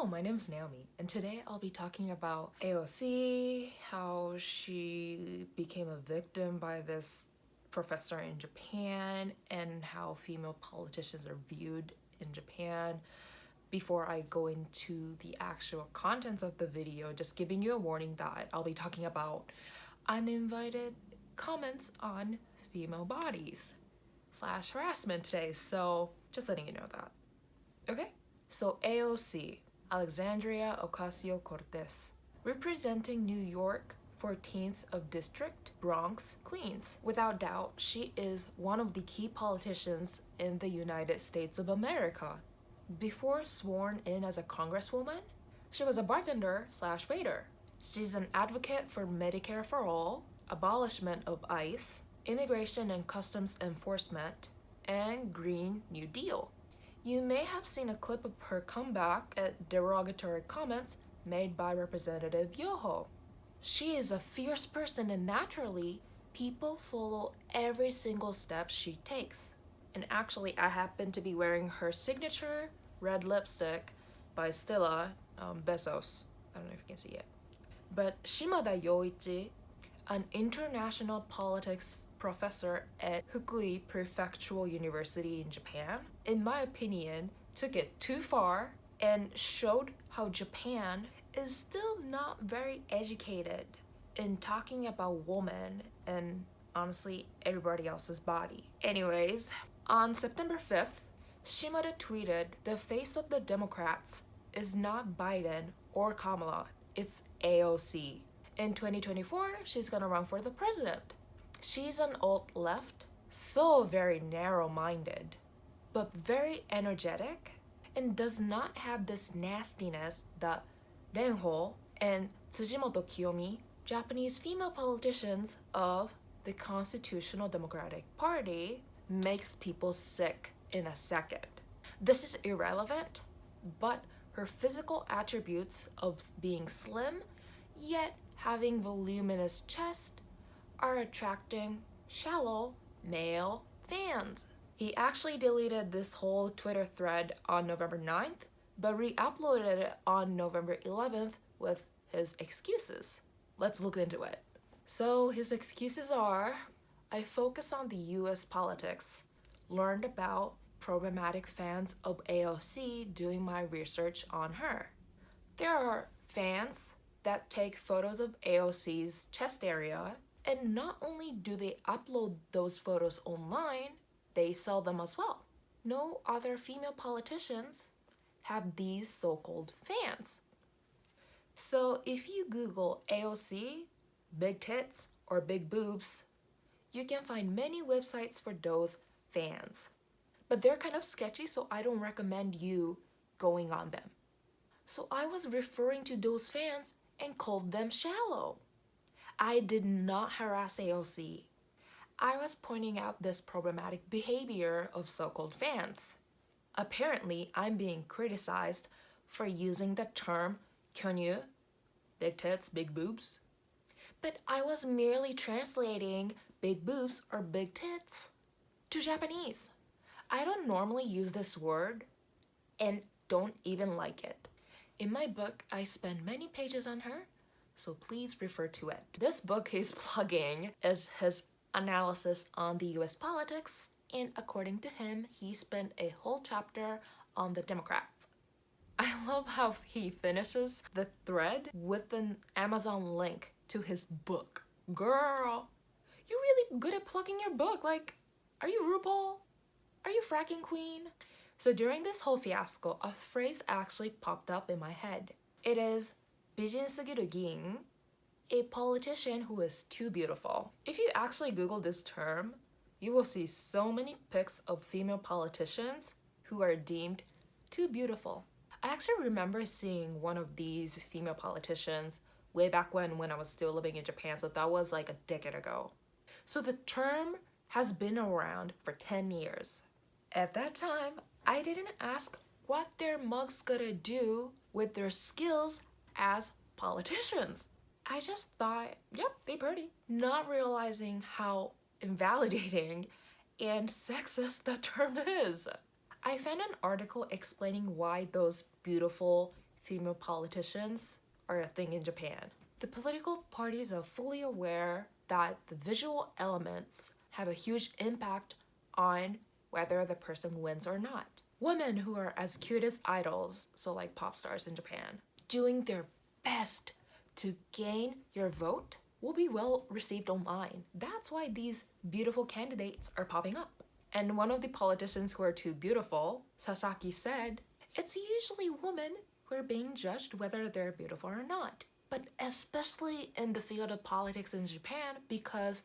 Hello, my name is Naomi, and today I'll be talking about AOC, how she became a victim by this professor in Japan, and how female politicians are viewed in Japan. Before I go into the actual contents of the video, just giving you a warning that I'll be talking about uninvited comments on female bodies / harassment today, so just letting you know that. Okay? So AOC, Alexandria Ocasio-Cortez, representing New York 14th of District, Bronx, Queens. Without doubt, she is one of the key politicians in the United States of America. Before sworn in as a congresswoman, she was a bartender / waiter. She's an advocate for Medicare for all, abolishment of ICE, immigration and customs enforcement, and Green New Deal. You may have seen a clip of her comeback at derogatory comments made by Representative Yoho. She is a fierce person, and naturally, people follow every single step she takes. And actually, I happen to be wearing her signature red lipstick by Stella Bezos. I don't know if you can see it. But Shimada Yoichi, an international politics professor at Fukui Prefectural University in Japan, in my opinion, took it too far and showed how Japan is still not very educated in talking about women and honestly everybody else's body. Anyways, on September 5th, Shimada tweeted, "The face of the Democrats is not Biden or Kamala, it's AOC. In 2024, she's gonna run for the president. She's an alt-left, so very narrow-minded, but very energetic, and does not have this nastiness that Renho and Tsujimoto Kiyomi, Japanese female politicians of the Constitutional Democratic Party, makes people sick in a second." This is irrelevant, but her physical attributes of being slim, yet having voluminous chest, are attracting shallow male fans. He actually deleted this whole Twitter thread on November 9th, but re-uploaded it on November 11th with his excuses. Let's look into it. So his excuses are, I focus on the US politics, learned about problematic fans of AOC doing my research on her. There are fans that take photos of AOC's chest area, and not only do they upload those photos online, they sell them as well. No other female politicians have these so-called fans. So if you Google AOC, big tits, or big boobs, you can find many websites for those fans. But they're kind of sketchy, so I don't recommend you going on them. So I was referring to those fans and called them shallow. I did not harass AOC. I was pointing out this problematic behavior of so-called fans. Apparently, I'm being criticized for using the term kyonyu, big tits, big boobs. But I was merely translating big boobs or big tits to Japanese. I don't normally use this word and don't even like it. In my book, I spend many pages on her, so please refer to it. This book he's plugging is his analysis on the US politics, and according to him, he spent a whole chapter on the Democrats. I love how he finishes the thread with an Amazon link to his book. Girl, you're really good at plugging your book. Like, are you RuPaul? Are you fracking queen? So during this whole fiasco, a phrase actually popped up in my head. It is美人すぎる議員, a politician who is too beautiful. If you actually Google this term, you will see so many pics of female politicians who are deemed too beautiful. I actually remember seeing one of these female politicians way back when I was still living in Japan, so that was like a decade ago. So the term has been around for 10 years. At that time, I didn't ask what their mugs gonna do with their skills as politicians. I just thought, yep, they pretty. Not realizing how invalidating and sexist the term is. I found an article explaining why those beautiful female politicians are a thing in Japan. The political parties are fully aware that the visual elements have a huge impact on whether the person wins or not. Women who are as cute as idols, so like pop stars in Japan, doing their best to gain your vote will be well received online. That's why these beautiful candidates are popping up. And one of the politicians who are too beautiful, Sasaki, said, it's usually women who are being judged whether they're beautiful or not. But especially in the field of politics in Japan, because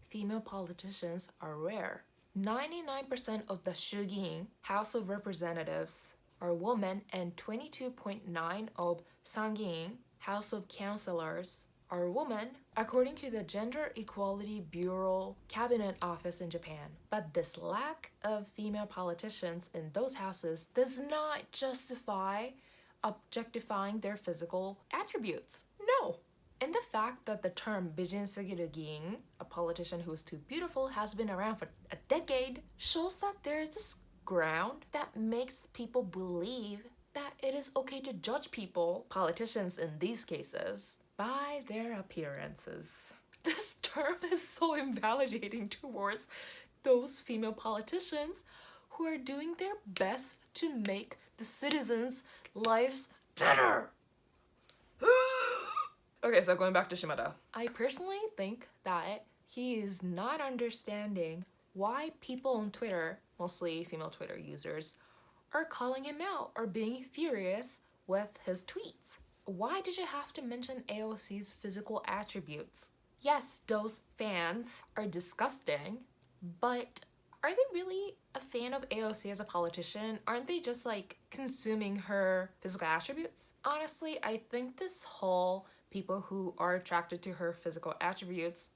female politicians are rare. 99% of the Shugiin, House of Representatives, are women, and 22.9% of Sangiin, House of Councilors, are women, according to the Gender Equality Bureau Cabinet Office in Japan. But this lack of female politicians in those houses does not justify objectifying their physical attributes. No. And the fact that the term美人すぎる議員, a politician who is too beautiful, has been around for a decade, shows that there is this ground that makes people believe that it is okay to judge people, politicians in these cases, by their appearances. This term is so invalidating towards those female politicians who are doing their best to make the citizens' lives better. Okay, so going back to Shimada. I personally think that he is not understanding why people on Twitter, mostly female Twitter users, are calling him out or being furious with his tweets. Why did you have to mention AOC's physical attributes? Yes, those fans are disgusting, but are they really a fan of AOC as a politician? Aren't they just like consuming her physical attributes? Honestly, I think this whole people who are attracted to her physical attributes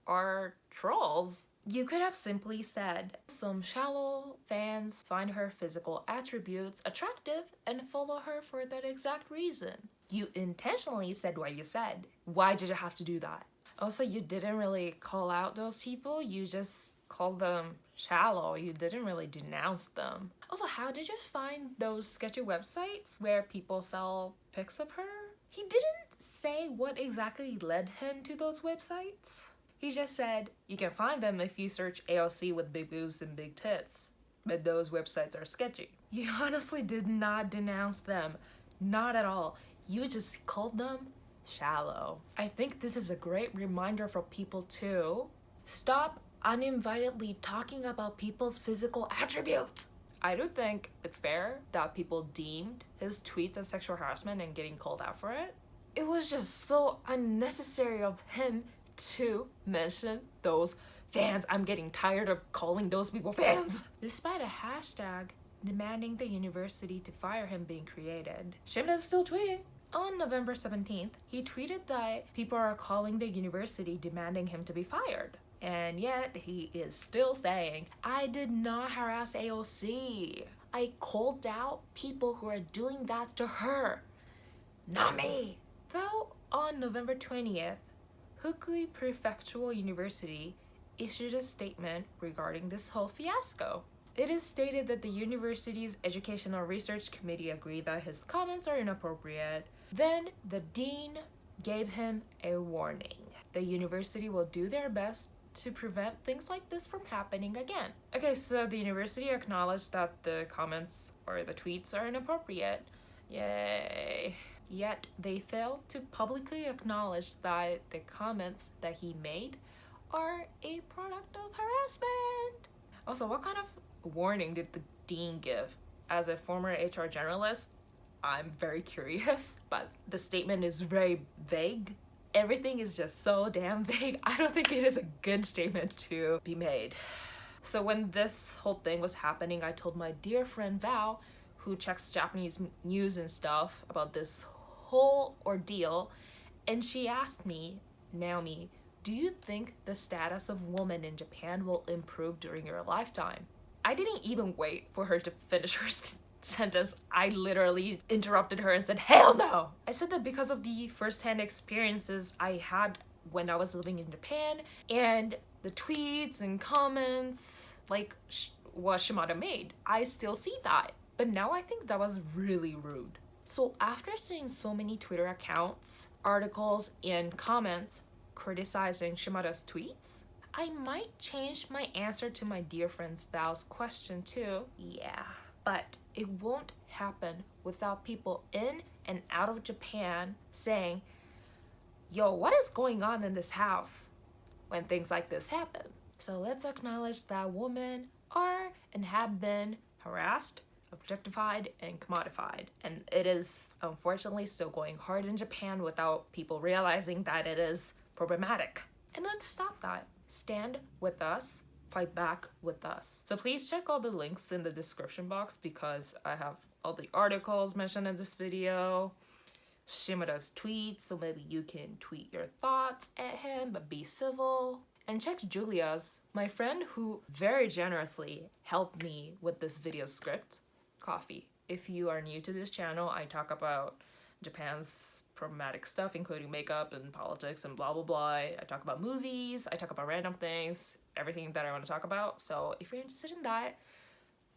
are trolls. You could have simply said, some shallow fans find her physical attributes attractive and follow her for that exact reason. You intentionally said what you said. Why did you have to do that? Also, you didn't really call out those people, you just called them shallow. You didn't really denounce them. Also, how did you find those sketchy websites where people sell pics of her? He didn't say what exactly led him to those websites. He just said, you can find them if you search AOC with big boobs and big tits, but those websites are sketchy. You honestly did not denounce them. Not at all. You just called them shallow. I think this is a great reminder for people to stop uninvitedly talking about people's physical attributes. I do think it's fair that people deemed his tweets as sexual harassment and getting called out for it. It was just so unnecessary of him to mention those fans. I'm getting tired of calling those people fans. Despite a hashtag demanding the university to fire him being created, Shimada's still tweeting. On November 17th, he tweeted that people are calling the university demanding him to be fired. And yet, he is still saying, I did not harass AOC. I called out people who are doing that to her, not me. Though on November 20th, Fukui Prefectural University issued a statement regarding this whole fiasco. It is stated that the university's Educational Research Committee agreed that his comments are inappropriate. Then the dean gave him a warning. The university will do their best to prevent things like this from happening again. Okay, so the university acknowledged that the comments or the tweets are inappropriate. Yay. Yet they failed to publicly acknowledge that the comments that he made are a product of harassment. Also, what kind of warning did the dean give? As a former HR generalist, I'm very curious, but the statement is very vague. Everything is just so damn vague. I don't think it is a good statement to be made. So when this whole thing was happening, I told my dear friend Val, who checks Japanese news and stuff, about this whole ordeal, and she asked me, Naomi, do you think the status of women in Japan will improve during your lifetime? I didn't even wait for her to finish her sentence. I literally interrupted her and said, hell no! I said that because of the first-hand experiences I had when I was living in Japan, and the tweets and comments like what Shimada made, I still see that. But now I think that was really rude. So after seeing so many Twitter accounts, articles, and comments criticizing Shimada's tweets, I might change my answer to my dear friend's Val's question too. Yeah, but it won't happen without people in and out of Japan saying, yo, what is going on in this house when things like this happen? So let's acknowledge that women are and have been harassed, objectified, and commodified. And it is unfortunately still going hard in Japan without people realizing that it is problematic. And let's stop that. Stand with us, fight back with us. So please check all the links in the description box because I have all the articles mentioned in this video, Shimada's tweets, so maybe you can tweet your thoughts at him, but be civil. And check Julia's, my friend who very generously helped me with this video script, coffee. If you are new to this channel, I talk about Japan's problematic stuff, including makeup and politics and blah blah blah. I talk about movies, I talk about random things, everything that I want to talk about. So if you're interested in that,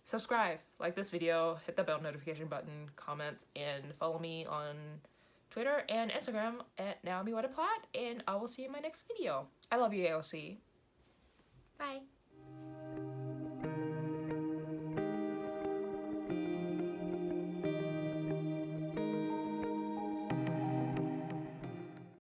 subscribe, like this video, hit the bell notification button, comments, and follow me on Twitter and Instagram at NaomiWhataPlat, and I will see you in my next video. I love you, AOC. Bye.